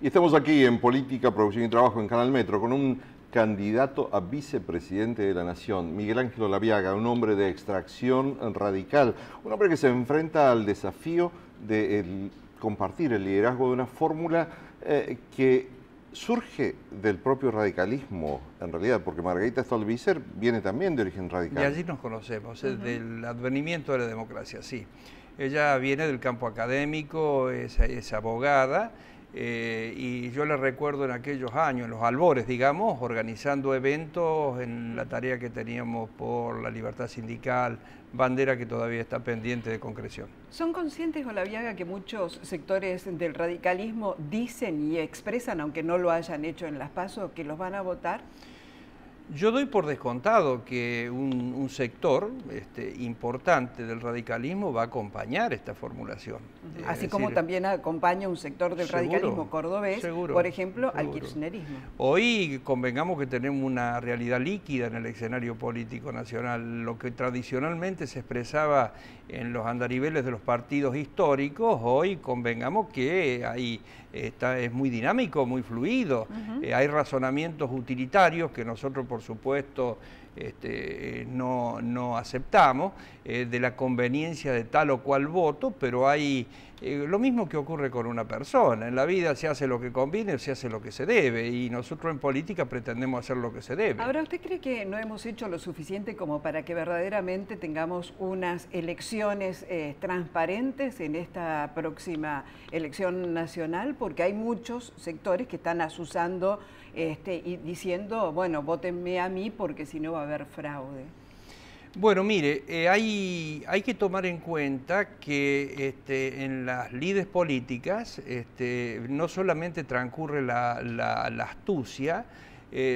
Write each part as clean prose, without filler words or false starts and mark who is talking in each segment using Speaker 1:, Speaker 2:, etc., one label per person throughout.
Speaker 1: Y estamos aquí en Política, Producción y Trabajo en Canal Metro con un candidato a vicepresidente de la Nación, Miguel Ángel Olaviaga, un hombre de extracción radical, un hombre que se enfrenta al desafío de compartir el liderazgo de una fórmula que surge del propio radicalismo, en realidad, porque Margarita Stolbizer viene también de origen radical.
Speaker 2: Y allí nos conocemos, del advenimiento de la democracia, sí. Ella viene del campo académico, es abogada, y yo la recuerdo en aquellos años, en los albores, digamos, organizando eventos en la tarea que teníamos por la libertad sindical, bandera que todavía está pendiente de concreción.
Speaker 3: ¿Son conscientes, Olaviaga, que muchos sectores del radicalismo dicen y expresan, aunque no lo hayan hecho en las PASO, que los van a votar?
Speaker 2: Yo doy por descontado que un sector importante del radicalismo va a acompañar esta formulación.
Speaker 3: Así como también acompaña un sector del radicalismo cordobés, por ejemplo, al kirchnerismo.
Speaker 2: Hoy convengamos que tenemos una realidad líquida en el escenario político nacional. Lo que tradicionalmente se expresaba en los andariveles de los partidos históricos, hoy convengamos que es muy dinámico, muy fluido. Hay razonamientos utilitarios que nosotros, por supuesto, no aceptamos, de la conveniencia de tal o cual voto, pero hay lo mismo que ocurre con una persona. En la vida se hace lo que conviene o se hace lo que se debe, y nosotros en política pretendemos hacer lo que se debe.
Speaker 3: Ahora, ¿usted cree que no hemos hecho lo suficiente como para que verdaderamente tengamos unas elecciones transparentes en esta próxima elección nacional? Porque hay muchos sectores que están asusando y diciendo, bueno, vótenme a mí porque si no va a haber fraude.
Speaker 2: Bueno, mire, hay que tomar en cuenta que en las lides políticas no solamente transcurre la astucia,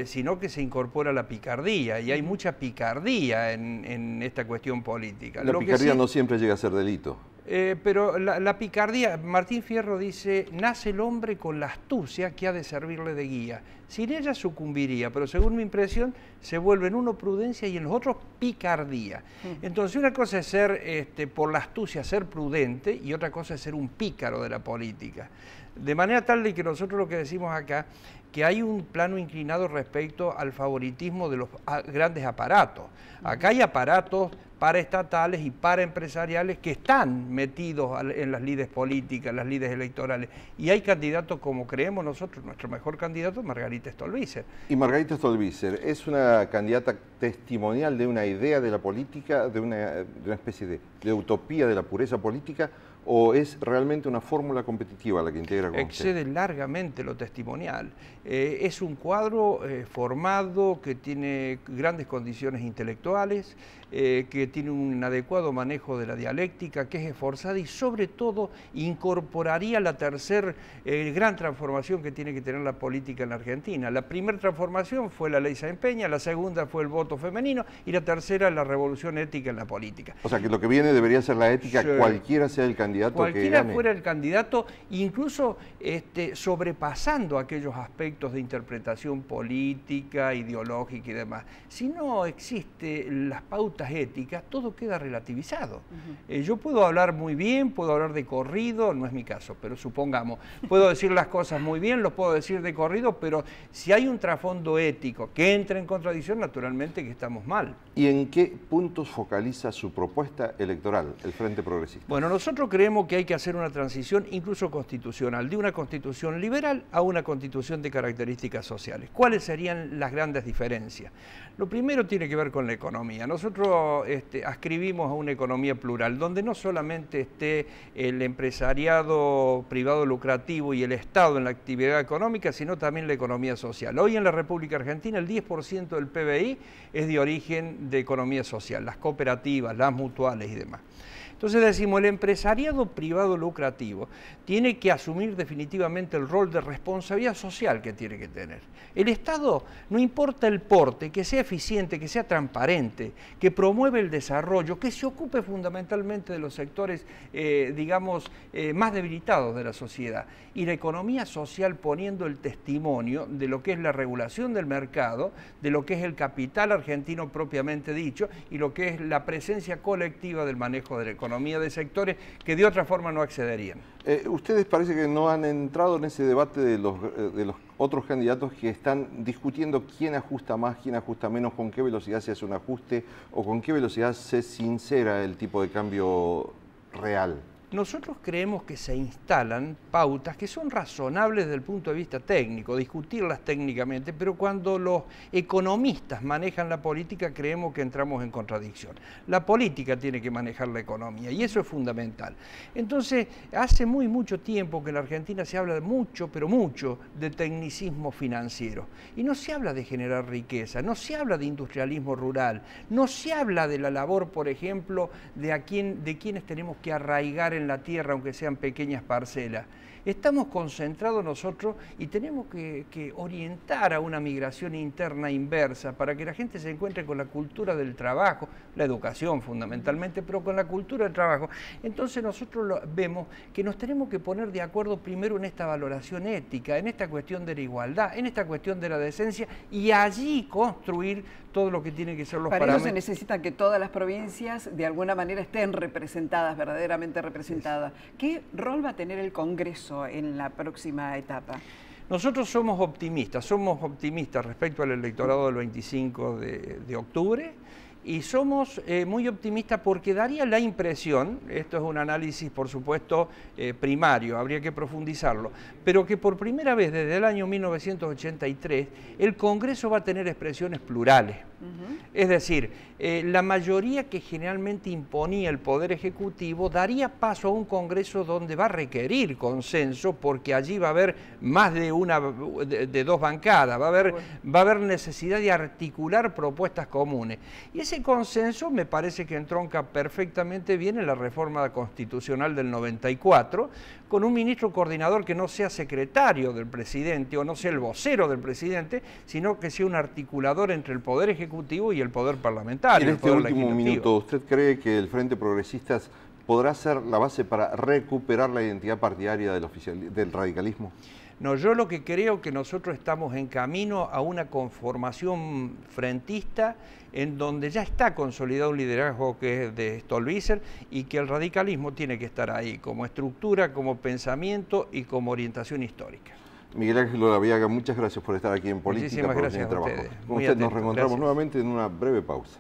Speaker 2: sino que se incorpora la picardía, y hay mucha picardía en esta cuestión política.
Speaker 1: La picardía no siempre llega a ser delito.
Speaker 2: Pero la picardía, Martín Fierro dice, nace el hombre con la astucia que ha de servirle de guía. Sin ella sucumbiría, pero según mi impresión, se vuelve en uno prudencia y en los otros picardía. Entonces una cosa es ser, por la astucia, ser prudente, y otra cosa es ser un pícaro de la política. De manera tal de que nosotros lo que decimos acá, que hay un plano inclinado respecto al favoritismo de los grandes aparatos. Acá hay aparatos paraestatales y paraempresariales que están metidos en las lides políticas, las lides electorales. Y hay candidatos, como creemos nosotros, nuestro mejor candidato es Margarita Stolbizer.
Speaker 1: Y Margarita Stolbizer es una candidata testimonial de una idea de la política, de una especie de utopía de la pureza política, ¿o es realmente una fórmula competitiva la que integra con
Speaker 2: Excede largamente lo testimonial. Es un cuadro formado, que tiene grandes condiciones intelectuales, que tiene un adecuado manejo de la dialéctica, que es esforzada y sobre todo incorporaría la tercera gran transformación que tiene que tener la política en la Argentina. La primera transformación fue la ley Sáenz Peña, la segunda fue el voto femenino y la tercera la revolución ética en la política.
Speaker 1: O sea que lo que viene debería ser la ética, sí, cualquiera sea el candidato que gane.
Speaker 2: Cualquiera fuera el candidato, incluso sobrepasando aquellos aspectos de interpretación política, ideológica y demás. Si no existen las pautas éticas, todo queda relativizado. Yo puedo hablar muy bien, puedo hablar de corrido, no es mi caso, pero supongamos, puedo decir las cosas muy bien, los puedo decir de corrido, pero si hay un trasfondo ético que entra en contradicción, naturalmente que estamos mal.
Speaker 1: ¿Y en qué puntos focaliza su propuesta electoral, el Frente Progresista?
Speaker 2: Bueno, nosotros creemos que hay que hacer una transición incluso constitucional, de una constitución liberal a una constitución de características sociales. ¿Cuáles serían las grandes diferencias? Lo primero tiene que ver con la economía. Nosotros ascribimos a una economía plural, donde no solamente esté el empresariado privado lucrativo y el Estado en la actividad económica, sino también la economía social. Hoy en la República Argentina el 10% del PBI es de origen de economía social, las cooperativas, las mutuales y demás. Entonces decimos, el empresariado privado lucrativo tiene que asumir definitivamente el rol de responsabilidad social, que tiene que tener. El Estado, no importa el porte, que sea eficiente, que sea transparente, que promueva el desarrollo, que se ocupe fundamentalmente de los sectores, más debilitados de la sociedad. Y la economía social poniendo el testimonio de lo que es la regulación del mercado, de lo que es el capital argentino propiamente dicho, y lo que es la presencia colectiva del manejo de la economía de sectores que de otra forma no accederían.
Speaker 1: Ustedes parece que no han entrado en ese debate de los otros candidatos que están discutiendo quién ajusta más, quién ajusta menos, con qué velocidad se hace un ajuste o con qué velocidad se sincera el tipo de cambio real.
Speaker 2: Nosotros creemos que se instalan pautas que son razonables desde el punto de vista técnico, discutirlas técnicamente, pero cuando los economistas manejan la política creemos que entramos en contradicción. La política tiene que manejar la economía y eso es fundamental. Entonces, hace mucho tiempo que en la Argentina se habla mucho, pero mucho, de tecnicismo financiero. Y no se habla de generar riqueza, no se habla de industrialismo rural, no se habla de la labor, por ejemplo, de quienes tenemos que arraigar en la tierra, aunque sean pequeñas parcelas. Estamos concentrados nosotros y tenemos que orientar a una migración interna inversa para que la gente se encuentre con la cultura del trabajo, la educación fundamentalmente, pero con la cultura del trabajo. Entonces nosotros vemos que nos tenemos que poner de acuerdo primero en esta valoración ética, en esta cuestión de la igualdad, en esta cuestión de la decencia y allí construir todo lo que tiene que ser los parámetros.
Speaker 3: Para eso se necesita que todas las provincias de alguna manera estén representadas, verdaderamente representadas. ¿Qué rol va a tener el Congreso en la próxima etapa?
Speaker 2: Nosotros somos optimistas respecto al electorado del 25 de octubre y somos muy optimistas porque daría la impresión, esto es un análisis por supuesto primario, habría que profundizarlo, pero que por primera vez desde el año 1983 el Congreso va a tener expresiones plurales. Es decir, la mayoría que generalmente imponía el Poder Ejecutivo daría paso a un Congreso donde va a requerir consenso porque allí va a haber más de dos bancadas, va a haber necesidad de articular propuestas comunes. Y ese consenso me parece que entronca perfectamente bien en la reforma constitucional del 94, con un ministro coordinador que no sea secretario del presidente o no sea el vocero del presidente, sino que sea un articulador entre el Poder Ejecutivo y el Poder Parlamentario.
Speaker 1: En este último minuto, ¿usted cree que el Frente Progresistas podrá ser la base para recuperar la identidad partidaria del radicalismo?
Speaker 2: No, yo lo que creo que nosotros estamos en camino a una conformación frentista en donde ya está consolidado un liderazgo que es de Stolbizer y que el radicalismo tiene que estar ahí como estructura, como pensamiento y como orientación histórica.
Speaker 1: Miguel Ángel Olaviaga, muchas gracias por estar aquí en Política
Speaker 2: Muchísimas gracias a
Speaker 1: Trabajo.
Speaker 2: ustedes.
Speaker 1: Con usted nos reencontramos nuevamente en una breve pausa.